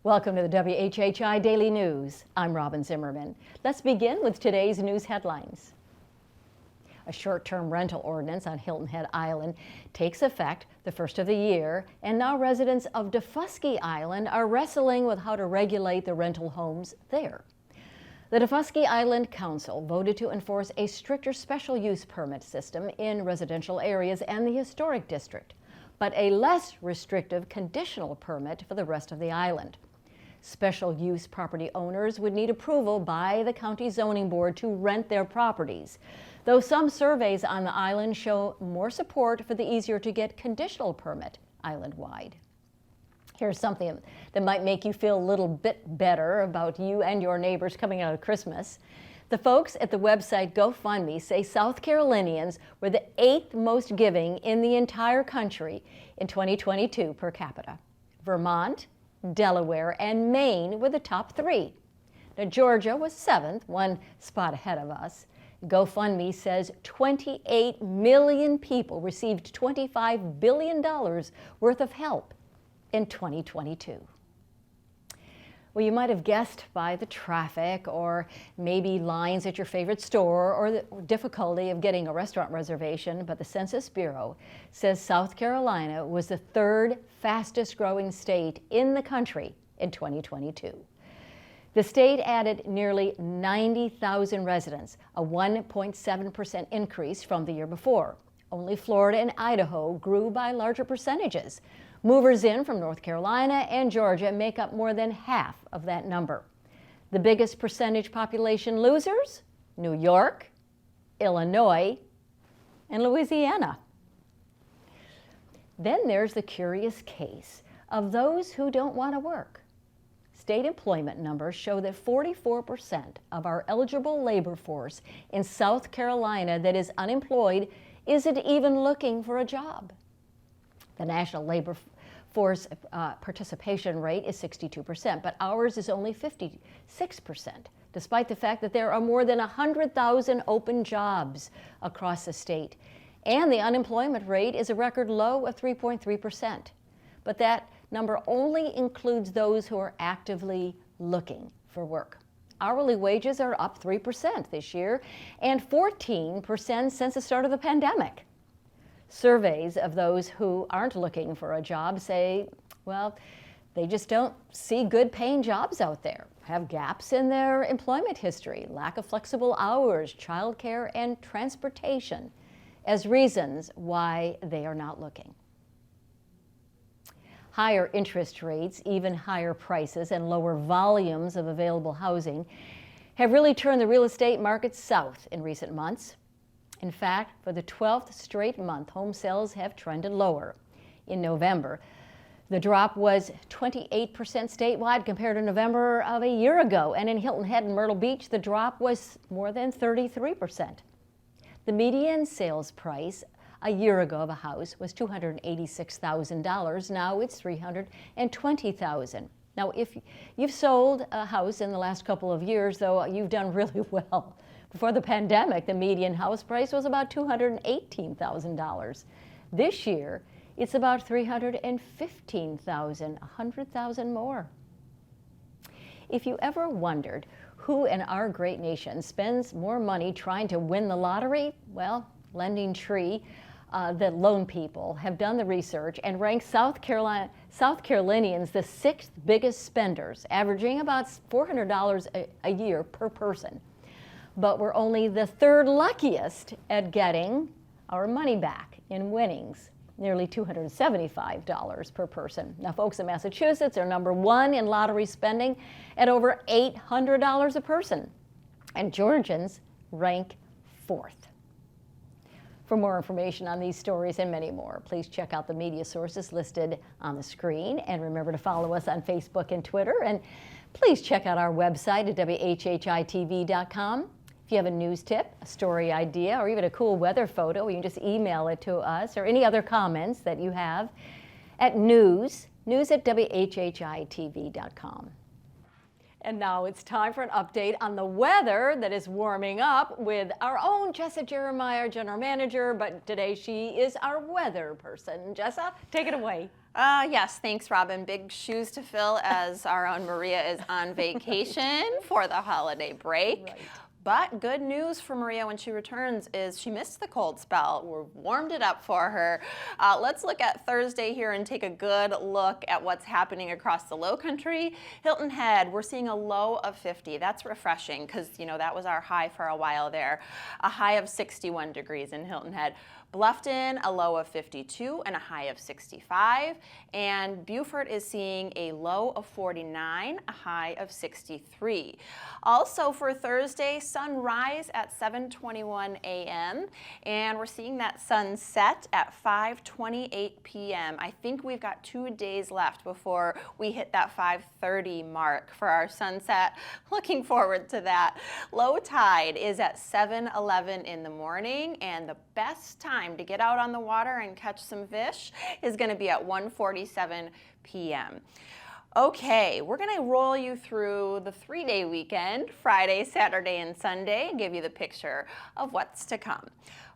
Welcome to the WHHI Daily News. I'm Robyn Zimmerman. Let's begin with today's news headlines. A short-term rental ordinance on Hilton Head Island takes effect the first of the year, and now residents of Daufuskie Island are wrestling with how to regulate the rental homes there. The Daufuskie Island Council voted to enforce a stricter special use permit system in residential areas and the historic district, but a less restrictive conditional permit for the rest of the island. Special use property owners would need approval by the county zoning board to rent their properties, though some surveys on the island show more support for the easier to get conditional permit island-wide. Here's something that might make you feel a little bit better about you and your neighbors coming out of Christmas. The folks at the website GoFundMe say South Carolinians were the 8th most giving in the entire country in 2022 per capita. Vermont, Delaware, and Maine were the top 3. Now, Georgia was 7th, one spot ahead of us. GoFundMe says 28 million people received $25 billion worth of help in 2022. Well, you might have guessed by the traffic or maybe lines at your favorite store or the difficulty of getting a restaurant reservation, but the Census Bureau says South Carolina was the 3rd fastest growing state in the country in 2022. The state added nearly 90,000 residents, a 1.7% increase from the year before. Only Florida and Idaho grew by larger percentages. Movers in from North Carolina and Georgia make up more than half of that number. The biggest percentage population losers? New York, Illinois, and Louisiana. Then there's the curious case of those who don't want to work. State employment numbers show that 44% of our eligible labor force in South Carolina that is unemployed isn't even looking for a job. The national labor force participation rate is 62%, but ours is only 56%, despite the fact that there are more than 100,000 open jobs across the state. And the unemployment rate is a record low of 3.3%. But that number only includes those who are actively looking for work. Hourly wages are up 3% this year and 14% since the start of the pandemic. Surveys of those who aren't looking for a job say, well, they just don't see good paying jobs out there, have gaps in their employment history, lack of flexible hours, childcare, and transportation as reasons why they are not looking. Higher interest rates, even higher prices, and lower volumes of available housing have really turned the real estate market south in recent months. In fact, for the 12th straight month, home sales have trended lower. In November, the drop was 28% statewide compared to November of a year ago, and in Hilton Head and Myrtle Beach, the drop was more than 33%. The median sales price a year ago of a house was $286,000. Now it's $320,000. Now, if you've sold a house in the last couple of years, though, you've done really well. Before the pandemic, the median house price was about $218,000. This year, it's about $315,000, $100,000 more. If you ever wondered who in our great nation spends more money trying to win the lottery, well, Lending Tree, the loan people, have done the research and ranked South Carolinians the 6th biggest spenders, averaging about $400 a year per person. But we're only the 3rd luckiest at getting our money back in winnings, nearly $275 per person. Now, folks in Massachusetts are number 1 in lottery spending at over $800 a person, and Georgians rank 4th. For more information on these stories and many more, please check out the media sources listed on the screen, and remember to follow us on Facebook and Twitter, and please check out our website at WHHITV.com. If you have a news tip, a story idea, or even a cool weather photo, you can just email it to us, or any other comments that you have at news@WHHITV.com. And now it's time for an update on the weather that is warming up with our own Jessa Jeremiah, General Manager, but today she is our weather person. Jessa, take it away. Yes, thanks, Robyn. Big shoes to fill as our own Maria is on vacation for the holiday break. Right. But good news for Maria when she returns is she missed the cold spell. We warmed it up for her. Let's look at Thursday here and take a good look at what's happening across the Lowcountry. Hilton Head, we're seeing a low of 50. That's refreshing because, you know, that was our high for a while there. A high of 61 degrees in Hilton Head. Bluffton, a low of 52 and a high of 65. And Beaufort is seeing a low of 49, a high of 63. Also for Thursday, sunrise at 7:21 a.m. and we're seeing that sunset at 5:28 p.m. I think we've got 2 days left before we hit that 5:30 mark for our sunset. Looking forward to that. Low tide is at 7:11 in the morning, and the best time to get out on the water and catch some fish is going to be at 1:47 p.m. Okay, we're going to roll you through the 3-day weekend, Friday, Saturday, and Sunday, and give you the picture of what's to come.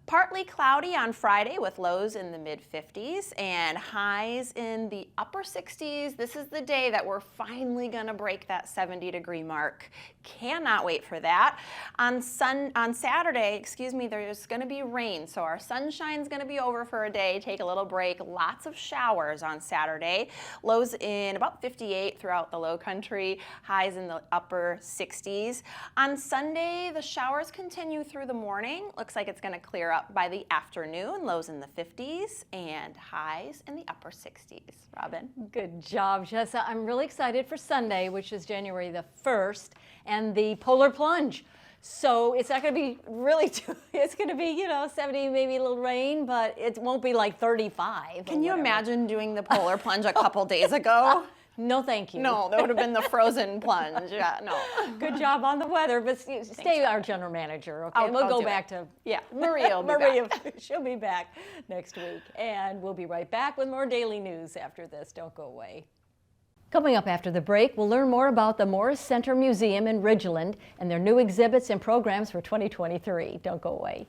Partly cloudy on Friday with lows in the mid-50s and highs in the upper 60s. This is the day that we're finally going to break that 70-degree mark. Cannot wait for that. On Saturday, there's going to be rain, so our sunshine's going to be over for a day. Take a little break. Lots of showers on Saturday. Lows in about 58 throughout the Lowcountry. Highs in the upper 60s. On Sunday, the showers continue through the morning. Looks like it's going to clear up by the afternoon. Lows in the 50s and highs in the upper 60s. Robyn? Good job, Jessa. I'm really excited for Sunday, which is January the 1st, and the polar plunge. So it's not going to be really it's going to be, 70, maybe a little rain, but it won't be like 35. Can you imagine doing the polar plunge a couple days ago? No, thank you. No, that would have been the frozen plunge. Yeah, no. Good job on the weather, but stay our general manager, okay? We'll go back to Maria will be back. She'll be back next week, and we'll be right back with more daily news after this. Don't go away. Coming up after the break, we'll learn more about the Morris Center Museum in Ridgeland and their new exhibits and programs for 2023. Don't go away.